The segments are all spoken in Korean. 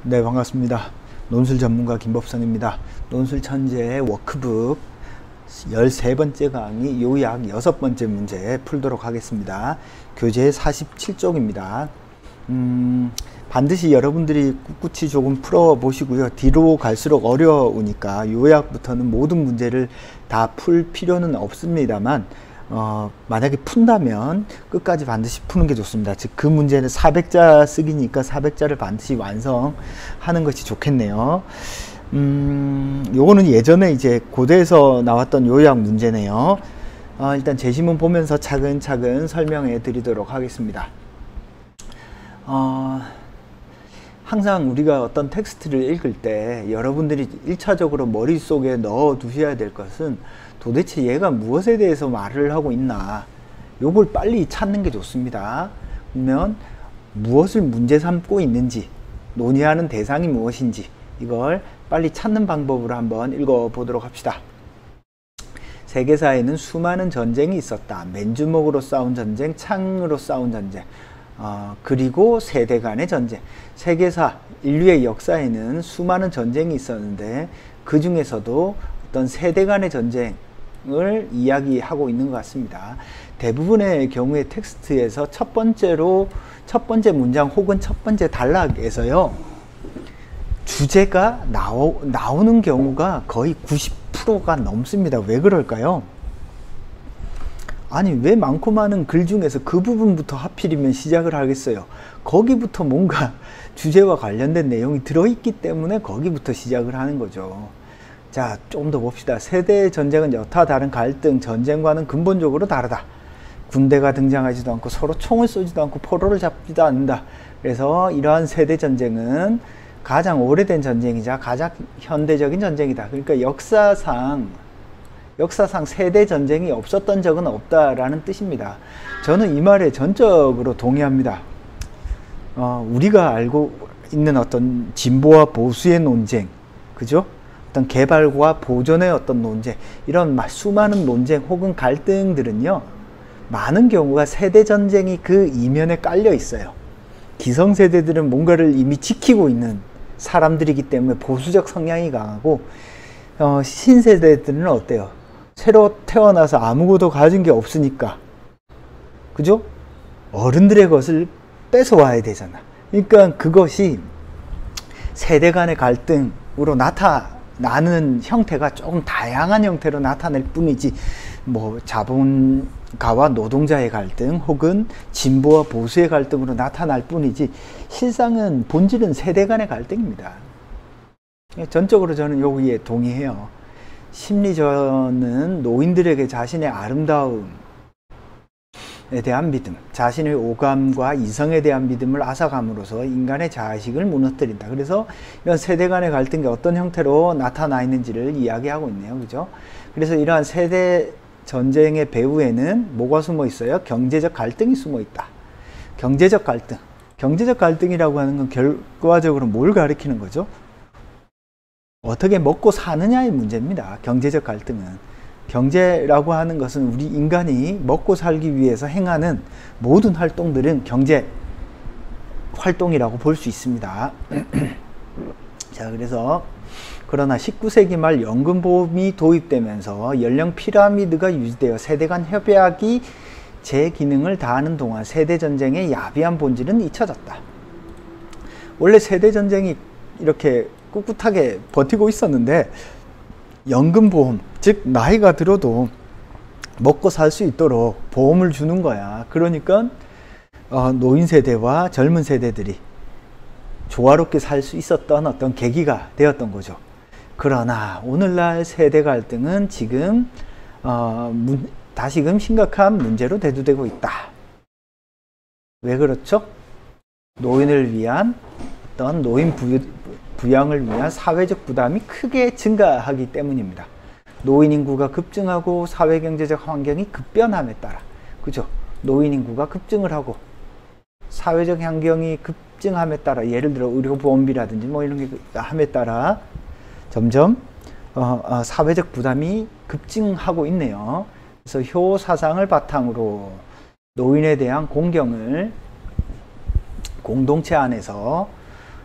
네, 반갑습니다. 논술 전문가 김법성입니다. 논술 천재의 워크북 13번째 강의 요약 6번째 문제 풀도록 하겠습니다. 교재 47쪽입니다. 반드시 여러분들이 꿋꿋이 조금 풀어보시고요. 뒤로 갈수록 어려우니까 요약부터는 모든 문제를 다 풀 필요는 없습니다만 만약에 푼다면 끝까지 반드시 푸는 게 좋습니다. 즉 그 문제는 400자 쓰기니까 400자를 반드시 완성하는 것이 좋겠네요. 요거는 예전에 이제 고대에서 나왔던 요약 문제네요. 일단 제시문 보면서 차근차근 설명해 드리도록 하겠습니다. 항상 우리가 어떤 텍스트를 읽을 때 여러분들이 1차적으로 머릿속에 넣어 두셔야 될 것은 도대체 얘가 무엇에 대해서 말을 하고 있나, 요걸 빨리 찾는 게 좋습니다. 그러면 무엇을 문제 삼고 있는지, 논의하는 대상이 무엇인지 이걸 빨리 찾는 방법으로 한번 읽어보도록 합시다. 세계사에는 수많은 전쟁이 있었다. 맨주먹으로 싸운 전쟁, 창으로 싸운 전쟁, 그리고 세대 간의 전쟁. 세계사, 인류의 역사에는 수많은 전쟁이 있었는데 그 중에서도 어떤 세대 간의 전쟁을 이야기하고 있는 것 같습니다. 대부분의 경우에 텍스트에서 첫 번째 문장 혹은 첫 번째 단락에서요, 주제가 나오는 경우가 거의 90%가 넘습니다. 왜 그럴까요? 아니, 왜 많고 많은 글 중에서 그 부분부터 하필이면 시작을 하겠어요? 거기부터 뭔가 주제와 관련된 내용이 들어있기 때문에 거기부터 시작을 하는 거죠. 자, 조금 더 봅시다. 세대의 전쟁은 여타 다른 갈등, 전쟁과는 근본적으로 다르다. 군대가 등장하지도 않고 서로 총을 쏘지도 않고 포로를 잡지도 않는다. 그래서 이러한 세대 전쟁은 가장 오래된 전쟁이자 가장 현대적인 전쟁이다. 그러니까 역사상 세대 전쟁이 없었던 적은 없다라는 뜻입니다. 저는 이 말에 전적으로 동의합니다. 우리가 알고 있는 어떤 진보와 보수의 논쟁, 그죠? 어떤 개발과 보존의 어떤 논쟁, 이런 수많은 논쟁 혹은 갈등들은요, 많은 경우가 세대 전쟁이 그 이면에 깔려 있어요. 기성세대들은 뭔가를 이미 지키고 있는 사람들이기 때문에 보수적 성향이 강하고, 신세대들은 어때요? 새로 태어나서 아무것도 가진 게 없으니까, 그죠? 어른들의 것을 뺏어와야 되잖아. 그러니까 그것이 세대 간의 갈등으로 나타나는 형태가 조금 다양한 형태로 나타낼 뿐이지, 뭐 자본가와 노동자의 갈등 혹은 진보와 보수의 갈등으로 나타날 뿐이지, 실상은 본질은 세대 간의 갈등입니다. 전적으로 저는 여기에 동의해요. 심리전은 노인들에게 자신의 아름다움에 대한 믿음, 자신의 오감과 이성에 대한 믿음을 앗아감으로써 인간의 자아의식을 무너뜨린다. 그래서 이런 세대 간의 갈등이 어떤 형태로 나타나 있는지를 이야기하고 있네요. 그죠? 그래서 이러한 세대 전쟁의 배후에는 뭐가 숨어 있어요? 경제적 갈등이 숨어 있다. 경제적 갈등. 경제적 갈등이라고 하는 건 결과적으로 뭘 가리키는 거죠? 어떻게 먹고 사느냐의 문제입니다. 경제적 갈등은. 경제라고 하는 것은 우리 인간이 먹고 살기 위해서 행하는 모든 활동들은 경제 활동이라고 볼 수 있습니다. 자, 그래서 그러나 19세기 말 연금보험이 도입되면서 연령 피라미드가 유지되어 세대 간 협약이 제 기능을 다하는 동안 세대 전쟁의 야비한 본질은 잊혀졌다. 원래 세대 전쟁이 이렇게 꿋꿋하게 버티고 있었는데, 연금보험, 즉 나이가 들어도 먹고 살 수 있도록 보험을 주는 거야. 그러니까 노인 세대와 젊은 세대들이 조화롭게 살 수 있었던 어떤 계기가 되었던 거죠. 그러나 오늘날 세대 갈등은 지금 다시금 심각한 문제로 대두되고 있다. 왜 그렇죠? 노인을 위한 어떤 노인 부양을 위한 사회적 부담이 크게 증가하기 때문입니다. 노인 인구가 급증하고 사회경제적 환경이 급변함에 따라, 그죠? 노인 인구가 급증을 하고 사회적 환경이 급증함에 따라, 예를 들어 의료보험비라든지 뭐 이런 게 함에 따라 점점 사회적 부담이 급증하고 있네요. 그래서 효 사상을 바탕으로 노인에 대한 공경을 공동체 안에서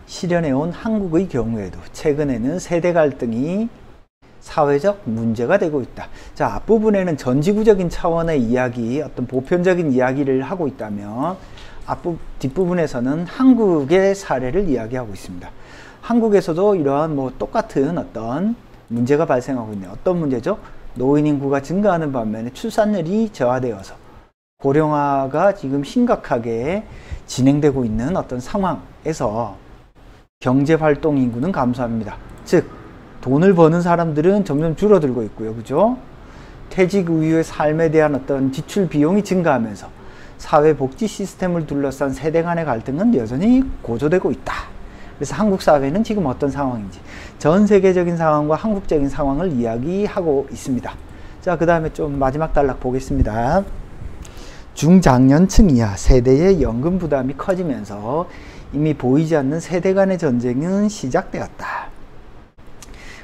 실현해온 한국의 경우에도 최근에는 세대 갈등이 사회적 문제가 되고 있다. 자, 앞부분에는 전지구적인 차원의 이야기, 어떤 보편적인 이야기를 하고 있다면 뒷부분에서는 한국의 사례를 이야기하고 있습니다. 한국에서도 이러한 똑같은 어떤 문제가 발생하고 있네요. 어떤 문제죠? 노인 인구가 증가하는 반면에 출산율이 저하되어서 고령화가 지금 심각하게 진행되고 있는 어떤 상황에서 경제활동 인구는 감소합니다. 즉, 돈을 버는 사람들은 점점 줄어들고 있고요. 그죠? 퇴직 이후의 삶에 대한 어떤 지출 비용이 증가하면서 사회복지 시스템을 둘러싼 세대 간의 갈등은 여전히 고조되고 있다. 그래서 한국 사회는 지금 어떤 상황인지 전 세계적인 상황과 한국적인 상황을 이야기하고 있습니다. 자, 그 다음에 좀 마지막 단락 보겠습니다. 중장년층 이하 세대의 연금 부담이 커지면서 이미 보이지 않는 세대 간의 전쟁은 시작되었다.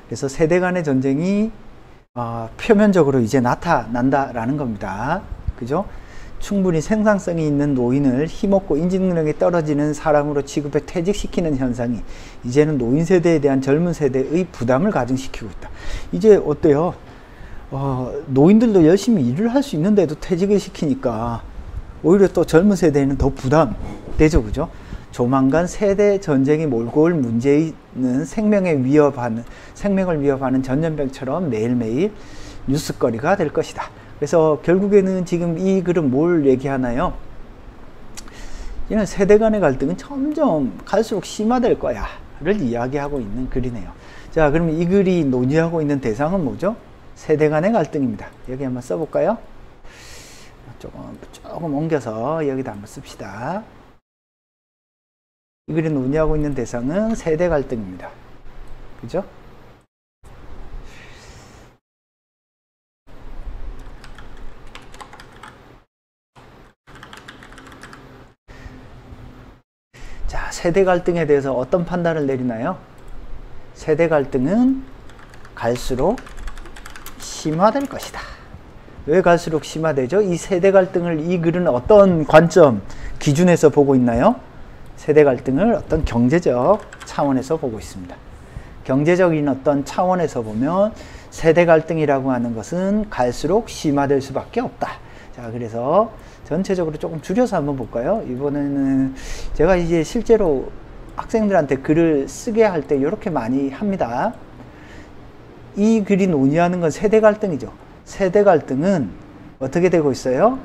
그래서 세대 간의 전쟁이 표면적으로 이제 나타난다라는 겁니다. 그죠? 충분히 생산성이 있는 노인을 힘없고 인지 능력이 떨어지는 사람으로 취급해 퇴직시키는 현상이 이제는 노인 세대에 대한 젊은 세대의 부담을 가중시키고 있다. 이제 어때요? 노인들도 열심히 일을 할 수 있는데도 퇴직을 시키니까 오히려 또 젊은 세대에는 더 부담되죠. 그죠? 조만간 세대 전쟁이 몰고 올 문제는 생명을 위협하는 전염병처럼 매일매일 뉴스거리가 될 것이다. 그래서 결국에는 지금 이 글은 뭘 얘기하나요? 이런 세대 간의 갈등은 점점 갈수록 심화될 거야 를 이야기하고 있는 글이네요. 자, 그럼 이 글이 논의하고 있는 대상은 뭐죠? 세대 간의 갈등입니다. 여기 한번 써볼까요? 조금 옮겨서 여기다 한번 씁시다. 이 글이 논의하고 있는 대상은 세대 갈등입니다. 그죠? 자, 세대 갈등에 대해서 어떤 판단을 내리나요? 세대 갈등은 갈수록 심화될 것이다. 왜 갈수록 심화되죠? 이 세대 갈등을 이 글은 어떤 관점, 기준에서 보고 있나요? 세대 갈등을 어떤 경제적 차원에서 보고 있습니다. 경제적인 어떤 차원에서 보면 세대 갈등이라고 하는 것은 갈수록 심화될 수밖에 없다. 자, 그래서 전체적으로 조금 줄여서 한번 볼까요? 이번에는 제가 이제 실제로 학생들한테 글을 쓰게 할 때 이렇게 많이 합니다. 이 글이 논의하는 건 세대 갈등이죠. 세대 갈등은 어떻게 되고 있어요?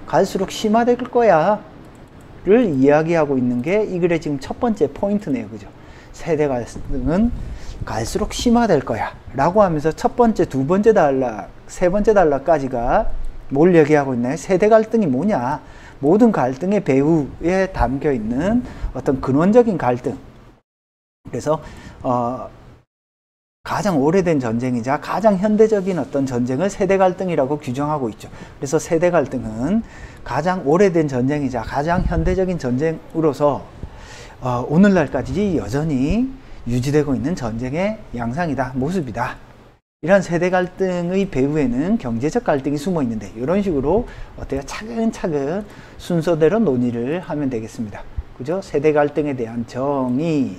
갈수록 심화될 거야 를 이야기하고 있는 게 이 글의 지금 첫 번째 포인트네요. 그죠? 세대 갈등은 갈수록 심화될 거야 라고 하면서 첫 번째, 두 번째 단락, 세 번째 단락까지가 뭘 얘기하고 있나요? 세대 갈등이 뭐냐? 모든 갈등의 배후에 담겨 있는 어떤 근원적인 갈등. 그래서 가장 오래된 전쟁이자 가장 현대적인 어떤 전쟁을 세대 갈등이라고 규정하고 있죠. 그래서 세대 갈등은 가장 오래된 전쟁이자 가장 현대적인 전쟁으로서 오늘날까지 여전히 유지되고 있는 전쟁의 양상이다, 모습이다. 이런 세대 갈등의 배후에는 경제적 갈등이 숨어 있는데 이런 식으로 어때요? 차근차근 순서대로 논의를 하면 되겠습니다. 그죠? 세대 갈등에 대한 정의.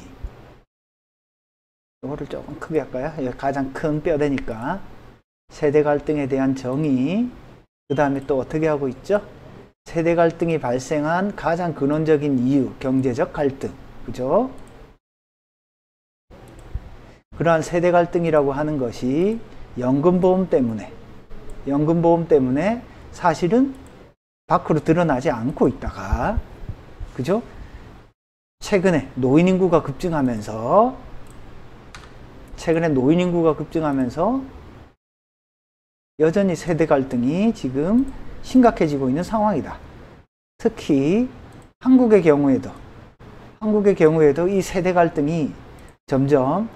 이거를 조금 크게 할까요? 여기 가장 큰 뼈대니까. 세대 갈등에 대한 정의. 그 다음에 또 어떻게 하고 있죠? 세대 갈등이 발생한 가장 근원적인 이유, 경제적 갈등. 그죠? 그러한 세대 갈등이라고 하는 것이 연금보험 때문에 사실은 밖으로 드러나지 않고 있다가, 그죠? 최근에 노인 인구가 급증하면서 여전히 세대 갈등이 지금 심각해지고 있는 상황이다. 특히 한국의 경우에도 이 세대 갈등이 점점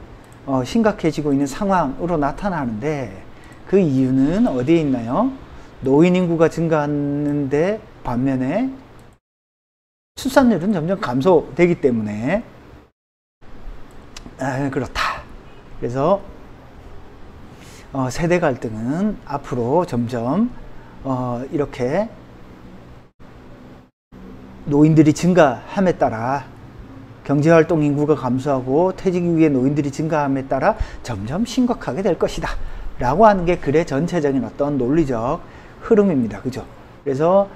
심각해지고 있는 상황으로 나타나는데 그 이유는 어디에 있나요? 노인 인구가 증가하는데 반면에 출산율은 점점 감소되기 때문에 그렇다. 그래서 세대 갈등은 앞으로 점점 이렇게 노인들이 증가함에 따라 경제활동 인구가 감소하고 퇴직 이후에 노인들이 증가함에 따라 점점 심각하게 될 것이다 라고 하는 게 글의 전체적인 어떤 논리적 흐름입니다. 그죠? 그래서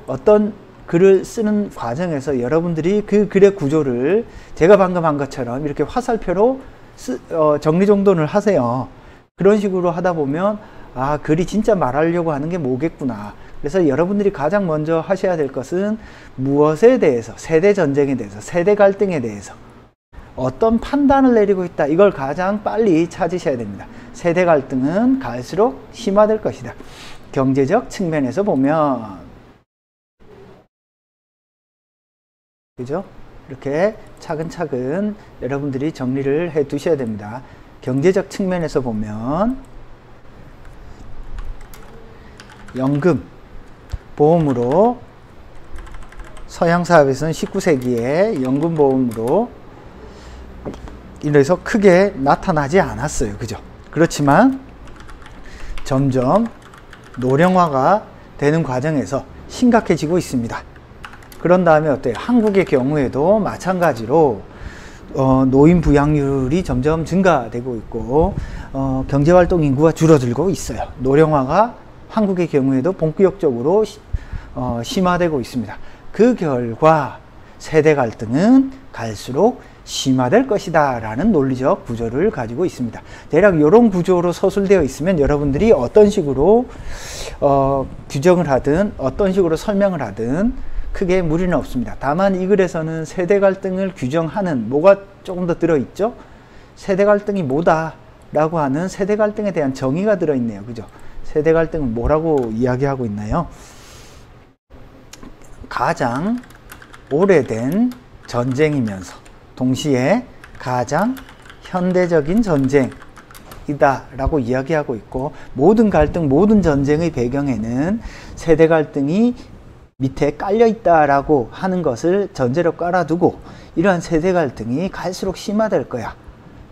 어떤 글을 쓰는 과정에서 여러분들이 그 글의 구조를 제가 방금 한 것처럼 이렇게 화살표로 정리정돈을 하세요. 그런 식으로 하다 보면 아, 글이 진짜 말하려고 하는 게 뭐겠구나. 그래서 여러분들이 가장 먼저 하셔야 될 것은 무엇에 대해서, 세대 전쟁에 대해서, 세대 갈등에 대해서 어떤 판단을 내리고 있다. 이걸 가장 빨리 찾으셔야 됩니다. 세대 갈등은 갈수록 심화될 것이다. 경제적 측면에서 보면, 그죠? 이렇게 차근차근 여러분들이 정리를 해 두셔야 됩니다. 경제적 측면에서 보면 연금, 보험으로 서양 사회에서는 19세기에 연금보험으로 이래서 크게 나타나지 않았어요. 그죠? 그렇지만 점점 노령화가 되는 과정에서 심각해지고 있습니다. 그런 다음에 어때요? 한국의 경우에도 마찬가지로 노인 부양률이 점점 증가되고 있고 경제활동 인구가 줄어들고 있어요. 노령화가 한국의 경우에도 본격적으로 심화되고 있습니다. 그 결과 세대 갈등은 갈수록 심화될 것이다 라는 논리적 구조를 가지고 있습니다. 대략 이런 구조로 서술되어 있으면 여러분들이 어떤 식으로 규정을 하든 어떤 식으로 설명을 하든 크게 무리는 없습니다. 다만 이 글에서는 세대 갈등을 규정하는 뭐가 조금 더 들어있죠? 세대 갈등이 뭐다 라고 하는 세대 갈등에 대한 정의가 들어있네요. 그죠? 세대 갈등은 뭐라고 이야기하고 있나요? 가장 오래된 전쟁이면서 동시에 가장 현대적인 전쟁이다 라고 이야기하고 있고, 모든 갈등, 모든 전쟁의 배경에는 세대 갈등이 밑에 깔려 있다라고 하는 것을 전제로 깔아두고 이러한 세대 갈등이 갈수록 심화될 거야.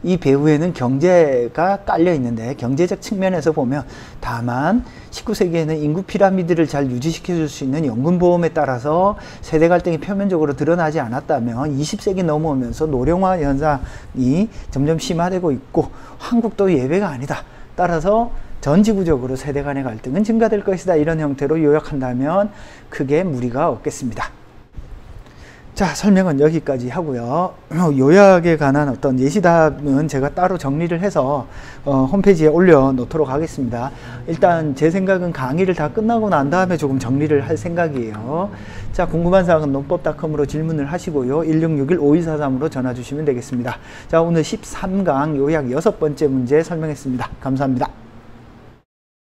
이 배후에는 경제가 깔려 있는데 경제적 측면에서 보면 다만 19세기에는 인구 피라미드를 잘 유지시켜 줄 수 있는 연금보험에 따라서 세대 갈등이 표면적으로 드러나지 않았다면 20세기 넘어오면서 노령화 현상이 점점 심화되고 있고 한국도 예외가 아니다. 따라서 전지구적으로 세대 간의 갈등은 증가될 것이다. 이런 형태로 요약한다면 크게 무리가 없겠습니다. 자, 설명은 여기까지 하고요. 요약에 관한 어떤 예시답은 제가 따로 정리를 해서 홈페이지에 올려놓도록 하겠습니다. 일단 제 생각은 강의를 다 끝나고 난 다음에 조금 정리를 할 생각이에요. 자, 궁금한 사항은 논법.com으로 질문을 하시고요. 1661-5243으로 전화 주시면 되겠습니다. 자, 오늘 13강 요약 6번째 문제 설명했습니다. 감사합니다.